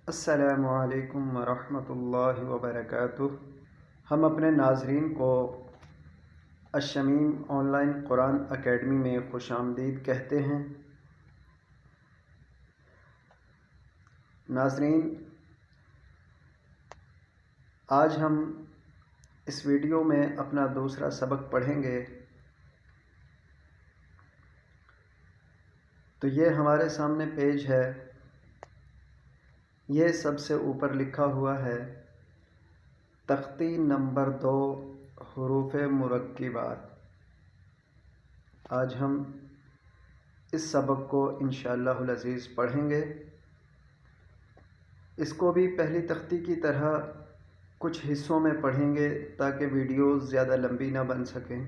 السلام علیکم ورحمۃ اللہ وبرکاتہ۔ ہم اپنے ناظرین کو الشمیم آن لائن قرآن اکیڈمی میں خوش آمدید کہتے ہیں۔ ناظرین، آج ہم اس ویڈیو میں اپنا دوسرا سبق پڑھیں گے۔ تو یہ ہمارے سامنے پیج ہے، یہ سب سے اوپر لکھا ہوا ہے تختی نمبر 2 حروف مرکبات۔ آج ہم اس سبق کو انشاءاللہ العزیز پڑھیں گے۔ اس کو بھی پہلی تختی کی طرح کچھ حصوں میں پڑھیں گے تاکہ ویڈیوز زیادہ لمبی نہ بن سکیں۔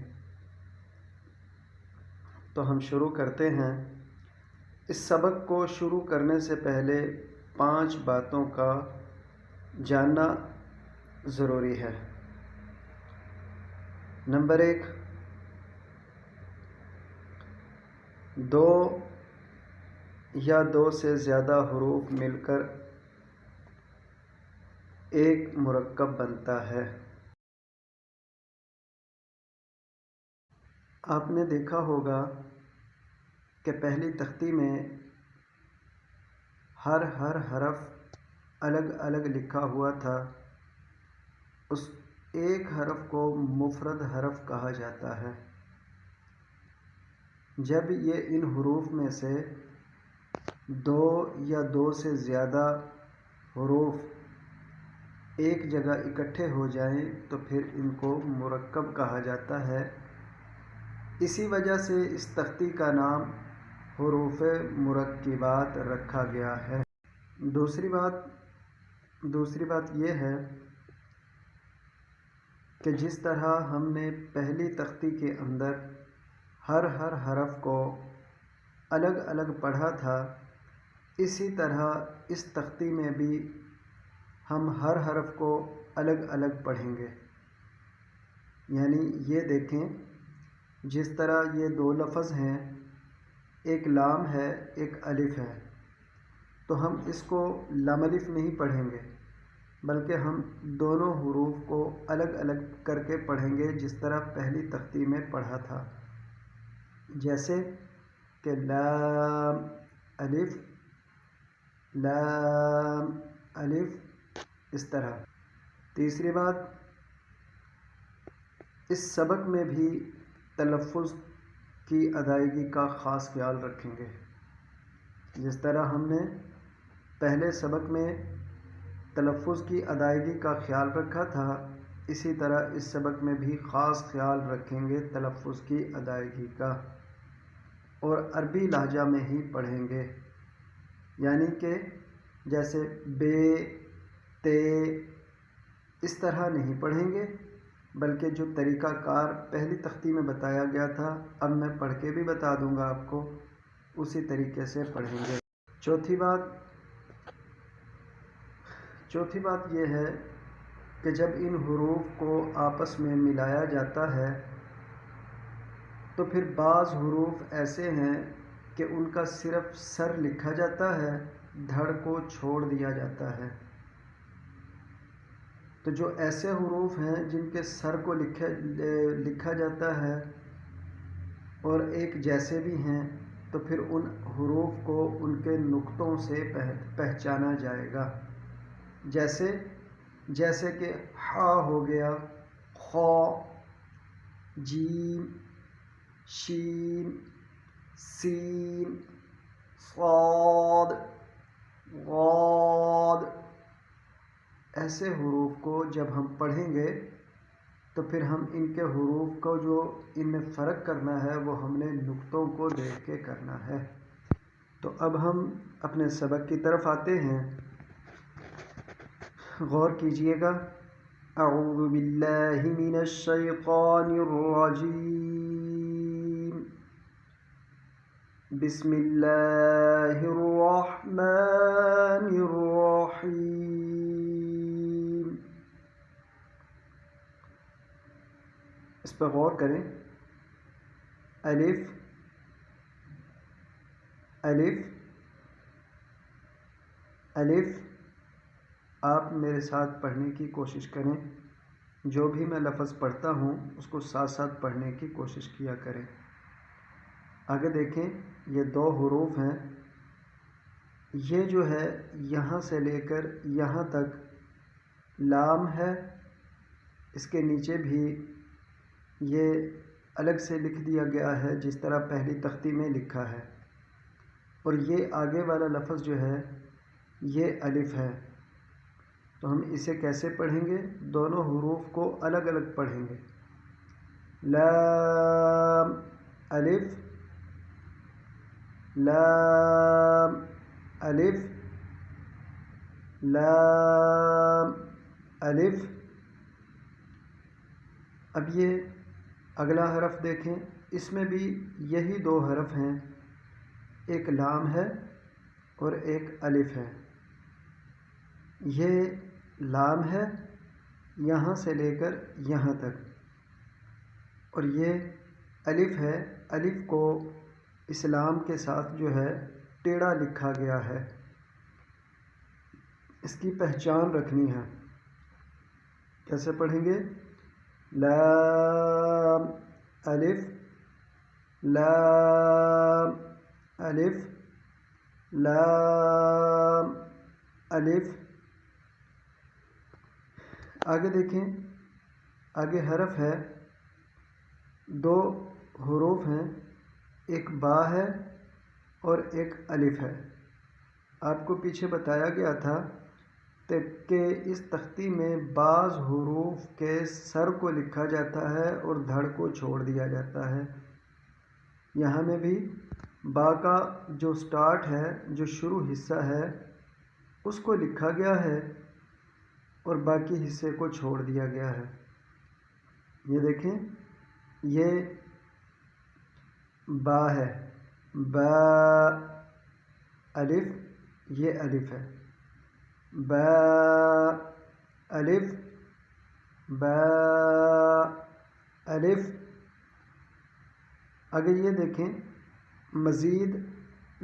تو ہم شروع کرتے ہیں۔ اس سبق کو شروع کرنے سے پہلے 5 باتوں کا جاننا ضروری ہے۔ نمبر 1، 2 یا 2 سے زیادہ حروف مل کر ایک مرکب بنتا ہے۔ آپ نے دیکھا ہوگا کہ پہلی تختی میں ہر حرف الگ الگ لکھا ہوا تھا۔ اس ایک حرف کو مفرد حرف کہا جاتا ہے۔ جب یہ ان حروف میں سے 2 یا 2 سے زیادہ حروف ایک جگہ اکٹھے ہو جائیں تو پھر ان کو مرکب کہا جاتا ہے۔ اسی وجہ سے اس تختی کا نام حروف مرکبات رکھا گیا ہے۔ دوسری بات یہ ہے کہ جس طرح ہم نے پہلی تختی کے اندر ہر حرف کو الگ الگ پڑھا تھا، اسی طرح اس تختی میں بھی ہم ہر حرف کو الگ الگ پڑھیں گے۔ یعنی یہ دیکھیں، جس طرح یہ 2 لفظ ہیں، ایک لام ہے ایک الف ہے، تو ہم اس کو لام الف نہیں پڑھیں گے بلکہ ہم دونوں حروف کو الگ الگ کر کے پڑھیں گے جس طرح پہلی تختی میں پڑھا تھا، جیسے کہ لام الف لام الف، اس طرح۔ تیسری بات، اس سبق میں بھی تلفظ کی ادائیگی کا خاص خیال رکھیں گے۔ جس طرح ہم نے پہلے سبق میں تلفظ کی ادائیگی کا خیال رکھا تھا، اسی طرح اس سبق میں بھی خاص خیال رکھیں گے تلفظ کی ادائیگی کا، اور عربی لہجہ میں ہی پڑھیں گے۔ یعنی کہ جیسے بے تے اس طرح نہیں پڑھیں گے، بلکہ جو طریقہ کار پہلی تختی میں بتایا گیا تھا، اب میں پڑھ کے بھی بتا دوں گا آپ کو، اسی طریقے سے پڑھیں گے۔ چوتھی بات یہ ہے کہ جب ان حروف کو آپس میں ملایا جاتا ہے تو پھر بعض حروف ایسے ہیں کہ ان کا صرف سر لکھا جاتا ہے، دھڑ کو چھوڑ دیا جاتا ہے۔ تو جو ایسے حروف ہیں جن کے سر کو لکھا جاتا ہے اور ایک جیسے بھی ہیں، تو پھر ان حروف کو ان کے نقطوں سے پہچانا جائے گا۔ جیسے کہ ح ہو گیا، خ، جیم، شین، سین، صاد، غاد۔ ایسے حروف کو جب ہم پڑھیں گے تو پھر ہم ان کے حروف کو جو ان میں فرق کرنا ہے وہ ہم نے نقطوں کو دیکھ کے کرنا ہے۔ تو اب ہم اپنے سبق کی طرف آتے ہیں، غور کیجئے گا۔ اعوذ باللہ من الشیطان الرجیم، بسم اللہ الرحمن الرحیم۔ اس پر غور کریں۔ الف الف الف، آپ میرے ساتھ پڑھنے کی کوشش کریں، جو بھی میں لفظ پڑھتا ہوں اس کو ساتھ ساتھ پڑھنے کی کوشش کیا کریں۔ آگے دیکھیں، یہ دو حروف ہیں، یہ جو ہے یہاں سے لے کر یہاں تک لام ہے، اس کے نیچے بھی یہ الگ سے لکھ دیا گیا ہے جس طرح پہلی تختی میں لکھا ہے، اور یہ آگے والا لفظ جو ہے یہ الف ہے۔ تو ہم اسے کیسے پڑھیں گے؟ دونوں حروف کو الگ الگ پڑھیں گے۔ لام الف، لام الف، لام الف۔ اب یہ اگلا حرف دیکھیں، اس میں بھی یہی دو حرف ہیں، ایک لام ہے اور ایک الف ہے۔ یہ لام ہے یہاں سے لے کر یہاں تک، اور یہ الف ہے، الف کو اس لام کے ساتھ جو ہے ٹیڑھا لکھا گیا ہے، اس کی پہچان رکھنی ہے۔ کیسے پڑھیں گے؟ لام الف، لام الف، لام الف۔ آگے دیکھیں، آگے حرف ہے، دو حروف ہیں، ایک با ہے اور ایک الف ہے۔ آپ کو پیچھے بتایا گیا تھا کہ اس تختی میں بعض حروف کے سر کو لکھا جاتا ہے اور دھڑ کو چھوڑ دیا جاتا ہے۔ یہاں میں بھی با کا جو سٹارٹ ہے، جو شروع حصہ ہے، اس کو لکھا گیا ہے اور باقی حصے کو چھوڑ دیا گیا ہے۔ یہ دیکھیں، یہ با ہے، با الف، یہ الف ہے، با الف، با الف۔ آگے یہ دیکھیں، مزید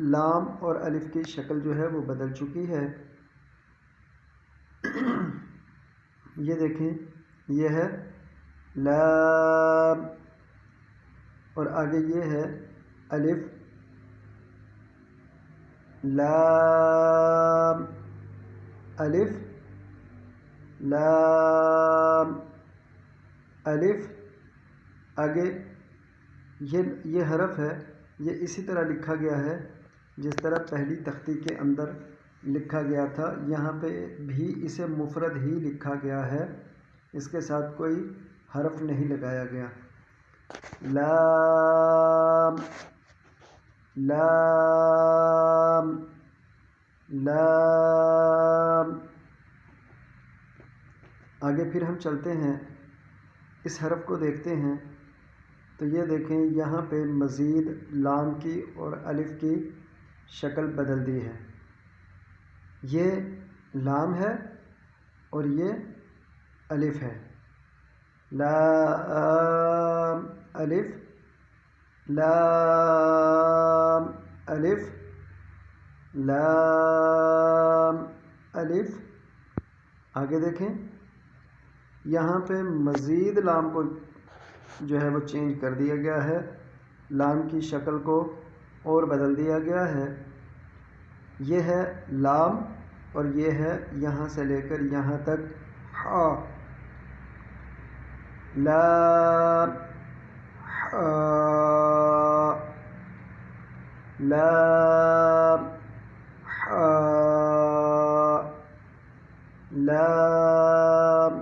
لام اور الف کی شکل جو ہے وہ بدل چکی ہے۔ یہ دیکھیں، یہ ہے لام، اور آگے یہ ہے الف، لام الف، لام الف۔ آگے یہ حرف ہے، یہ اسی طرح لکھا گیا ہے جس طرح پہلی تختی کے اندر لکھا گیا تھا، یہاں پہ بھی اسے مفرد ہی لکھا گیا ہے، اس کے ساتھ کوئی حرف نہیں لگایا گیا۔ لام، لام، لام۔ آگے پھر ہم چلتے ہیں، اس حرف کو دیکھتے ہیں، تو یہ دیکھیں یہاں پہ مزید لام کی اور الف کی شکل بدل دی ہے۔ یہ لام ہے اور یہ الف ہے، لام الف، لام الف، لام الف۔ آگے دیکھیں، یہاں پہ مزید لام کو جو ہے وہ چینج کر دیا گیا ہے، لام کی شکل کو اور بدل دیا گیا ہے۔ یہ ہے لام اور یہ ہے یہاں سے لے کر یہاں تک ہا، لام، ہا، لام، ہا، لام،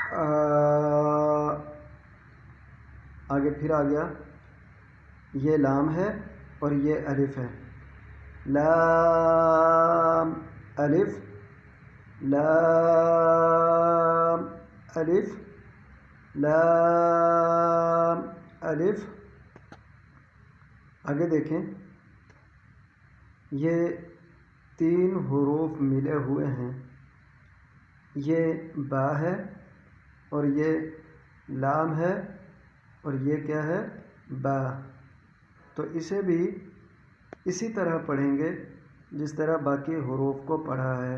ہا۔ آ گیا، یہ لام ہے اور یہ الف ہے، لام الف لام الف لام الف۔ آگے دیکھیں، یہ 3 حروف ملے ہوئے ہیں، یہ با ہے اور یہ لام ہے اور یہ کیا ہے، با۔ تو اسے بھی اسی طرح پڑھیں گے جس طرح باقی حروف کو پڑھا ہے،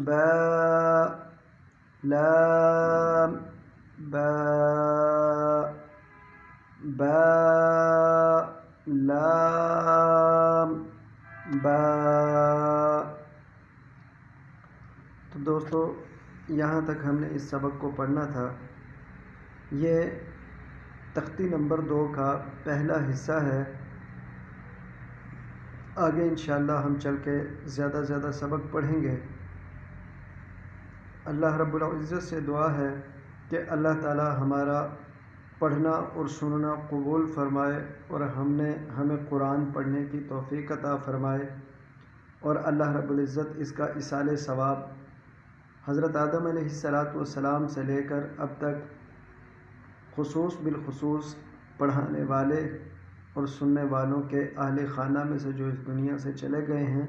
با لام با با لام با۔ تو دوستو یہاں تک ہم نے اس سبق کو پڑھنا تھا۔ یہ تختی نمبر 2 کا پہلا حصہ ہے۔ آگے انشاءاللہ ہم چل کے زیادہ زیادہ سبق پڑھیں گے۔ اللہ رب العزت سے دعا ہے کہ اللہ تعالی ہمارا پڑھنا اور سننا قبول فرمائے اور ہمیں قرآن پڑھنے کی توفیق عطا فرمائے، اور اللہ رب العزت اس کا ایصال ثواب حضرت آدم علیہ السلام سے لے کر اب تک بالخصوص پڑھانے والے اور سننے والوں کے اہل خانہ میں سے جو اس دنیا سے چلے گئے ہیں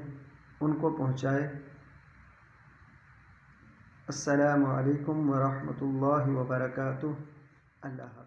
ان کو پہنچائے۔ السلام علیکم ورحمۃ اللہ وبرکاتہ۔ اللہ حافظ۔